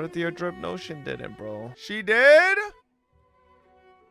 Cartethyia drip? No, she didn't, bro. She did?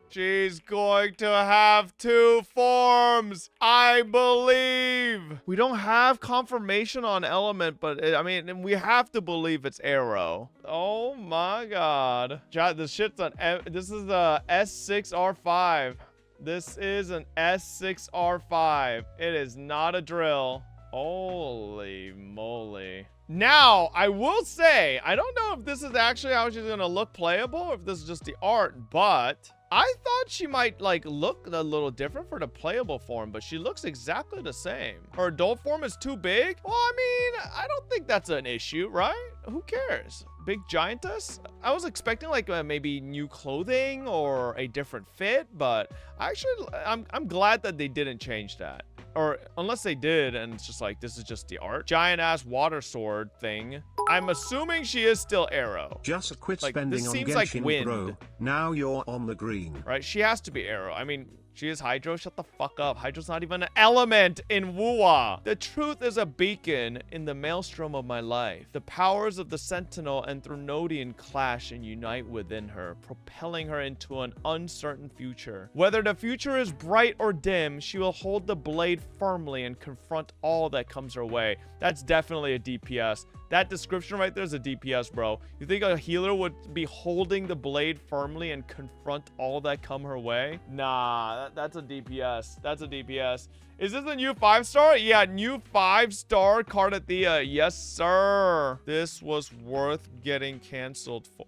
She's going to have 2 forms. I believe. We don't have confirmation on element, but I mean, we have to believe it's arrow. Oh my god. This shit's on. This is a S6R5. This is an S6R5. It is not a drill. Holy moly. Now, I will say, I don't know if this is actually how she's gonna look playable, or if this is just the art, but I thought she might, like, look a little different for the playable form, but she looks exactly the same. Her adult form is too big? Well, I mean, I don't think that's an issue, right? Who cares? Big giantess? I was expecting, like, maybe new clothing or a different fit, but actually, I'm glad that they didn't change that. Or unless they did, and it's just like, this is just the art. Giant ass water sword thing. I'm assuming she is still arrow. Just quit like, spending this on seems Genshin, like wind. bro. Now you're on the green. Right? She has to be arrow. I mean, she is Hydro. Shut the fuck up. Hydro's not even an element in Wuwa. The truth is a beacon in the maelstrom of my life. The powers of the Sentinel and Threnodian clash and unite within her, propelling her into an uncertain future. Whether the future is bright or dim, she will hold the blade firmly and confront all that comes her way. That's definitely a DPS. That description right there is a DPS, bro. You think a healer would be holding the blade firmly and confront all that come her way? Nah, that's a DPS. That's a DPS. Is this a new 5-star? Yeah, new 5-star Cartethyia. Yes, sir. This was worth getting canceled for.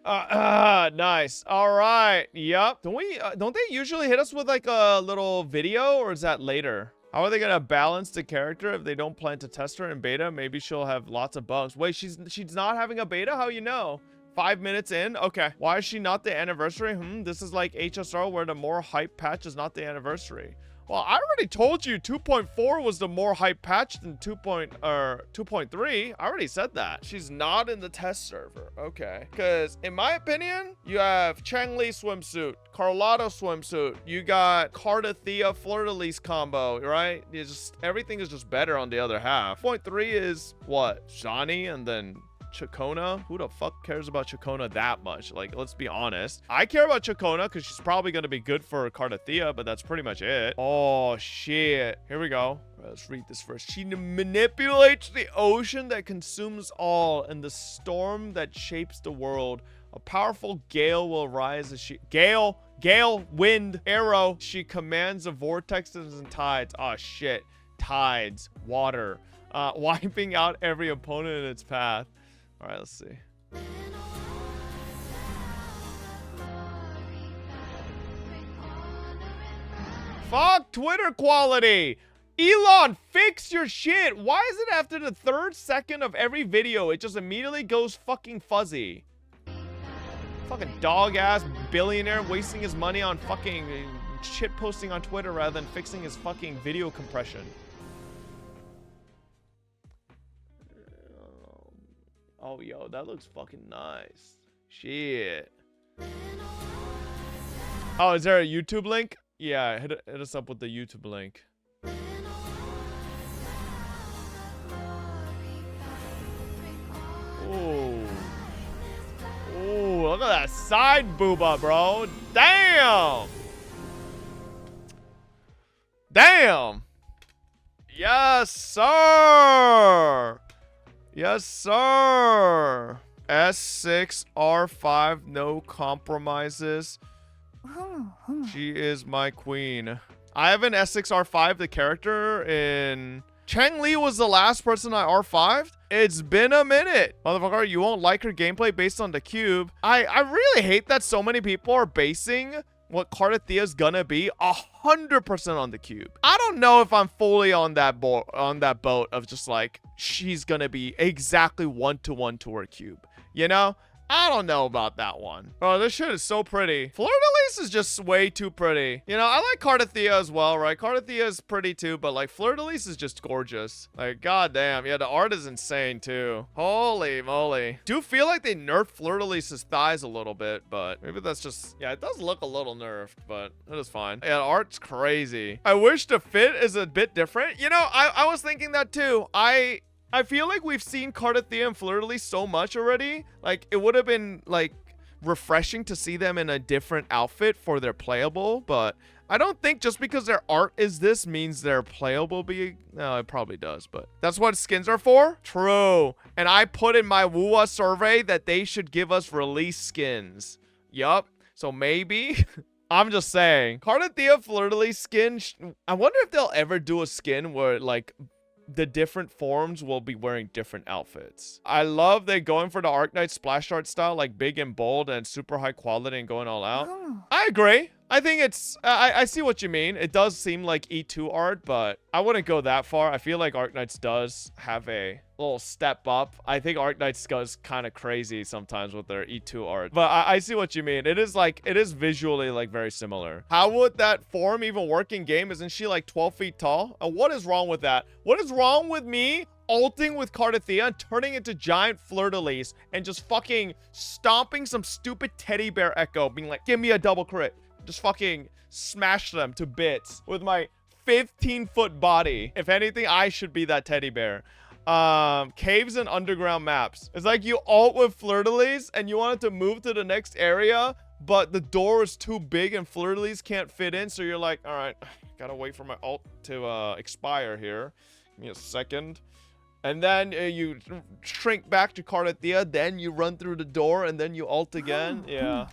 Nice. All right. Yep. Don't they usually hit us with like a little video, or is that later? How are they gonna balance the character if they don't plan to test her in beta? Maybe she'll have lots of bugs. Wait, she's not having a beta? How you know? 5 minutes in? Okay. Why is she not the anniversary? This is like HSR where the more hype patch is not the anniversary. Well, I already told you 2.4 was the more hype patch than 2.3. I already said that. She's not in the test server. Okay. Because in my opinion, you have Changli swimsuit, Carlotta swimsuit. You got Cartethyia Fleur-de-Lis combo, right? Everything is just better on the other half. 0.3 is what? Shani and then Chacona? Who the fuck cares about Chacona that much? Like, let's be honest. I care about Chacona because she's probably going to be good for Cartethyia, but that's pretty much it. Oh, shit. Here we go. Let's read this first. She manipulates the ocean that consumes all and the storm that shapes the world. A powerful gale will rise as she... Gale, wind, arrow. She commands the vortexes and tides. Oh, shit. Tides, water. Wiping out every opponent in its path. All right, let's see. Fuck Twitter quality. Elon, fix your shit. Why is it after the 3rd second of every video, it just immediately goes fucking fuzzy? Fucking dog-ass billionaire wasting his money on fucking shit posting on Twitter rather than fixing his fucking video compression. Oh, yo, that looks fucking nice. Shit. Oh, is there a YouTube link? Yeah, hit us up with the YouTube link. Ooh. Ooh, look at that side booba, bro. Damn. Damn. Yes, sir. Yes, sir. S6R5, no compromises. She is my queen. I have an S6R5, the character, in... Changli was the last person I R5'd. It's been a minute. Motherfucker, you won't like her gameplay based on the cube. I really hate that so many people are basing what Cartethyia gonna be 100% on the cube. I don't know if I'm fully on that boat of just like she's gonna be exactly 1-to-1 to her cube. You know? I don't know about that one. Oh, this shit is so pretty. Fleur-de-Lis is just way too pretty. You know, I like Cartethyia as well, right? Cartethyia is pretty too, but like Fleur-de-Lis is just gorgeous. Like, goddamn. Yeah, the art is insane too. Holy moly. Do feel like they nerfed Fleur-de-Lis's thighs a little bit, but maybe that's just... Yeah, it does look a little nerfed, but it is fine. Yeah, the art's crazy. I wish the fit is a bit different. You know, I was thinking that too. I feel like we've seen Cartethyia and Fleur-de-Lis so much already. Like, it would have been, like, refreshing to see them in a different outfit for their playable, but I don't think just because their art is this means their playable no, it probably does, but that's what skins are for. True. And I put in my WUA survey that they should give us release skins. Yup. So maybe I'm just saying Cartethyia Fleur-de-Lis skin. I wonder if they'll ever do a skin where like the different forms will be wearing different outfits. I love they going for the Arknight splash art style, like big and bold and super high quality and going all out. I agree. I think it's, I see what you mean. It does seem like E2 art, but I wouldn't go that far. I feel like Arknights does have a little step up. I think Arknights goes kind of crazy sometimes with their E2 art, but I see what you mean. It is visually like very similar. How would that form even work in game? Isn't she like 12 feet tall? What is wrong with that? What is wrong with me ulting with Cartethyia and turning into giant Fleur-de-Lis and just fucking stomping some stupid teddy bear echo, being like, give me a double crit. Just fucking smash them to bits with my 15-foot body. If anything, I should be that teddy bear. Caves and underground maps. It's like you ult with Fleur-de-Lis and you wanted to move to the next area, but the door is too big and Fleur-de-Lis can't fit in. So you're like, all right, gotta wait for my ult to expire here. Give me a second. And then you shrink back to Cartethyia, then you run through the door, and then you ult again. Yeah.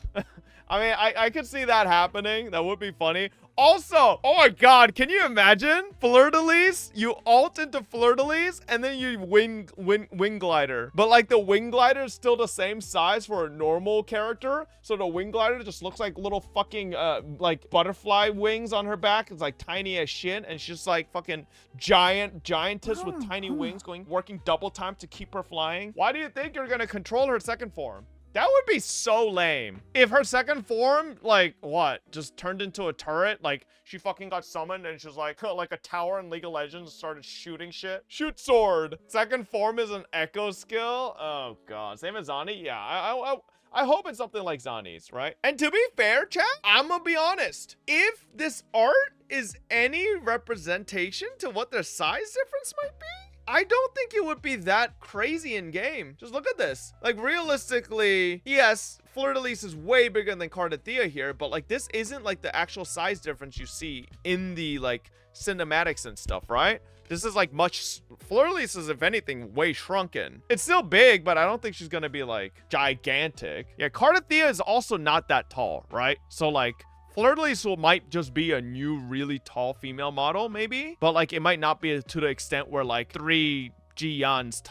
I mean, I could see that happening. That would be funny. Also, oh my god, can you imagine? Fleur-de-Lis, you ult into Fleur-de-Lis, and then you wing glider. But like the wing glider is still the same size for a normal character. So the wing glider just looks like little fucking like butterfly wings on her back. It's like tiny as shit. And she's just like fucking giantess with tiny wings working double time to keep her flying. Why do you think you're gonna control her second form? That would be so lame. If her second form, like, what? Just turned into a turret? Like, she fucking got summoned and she's like a tower in League of Legends and started shooting shit. Shoot sword. Second form is an echo skill? Oh, God. Same as Zani? Yeah, I hope it's something like Zani's, right? And to be fair, chat, I'm gonna be honest. If this art is any representation to what their size difference might be, I don't think it would be that crazy in game. Just look at this. Like, realistically, yes, Fleur-de-Lis is way bigger than Cartethyia here, but like this isn't like the actual size difference you see in the like cinematics and stuff, right? This is like much, Fleur-de-Lis is, if anything, way shrunken. It's still big, but I don't think she's gonna be like gigantic. Yeah, Cartethyia is also not that tall, right? So like, Fleur-de-Lis might just be a new really tall female model, maybe. But like, it might not be to the extent where like 3 Ji-Yans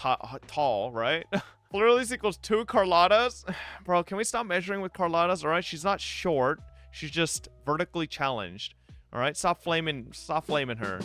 tall, right? Fleur-de-Lis equals 2 Carlottas. Bro, can we stop measuring with Carlottas? All right, she's not short. She's just vertically challenged. All right, stop flaming her.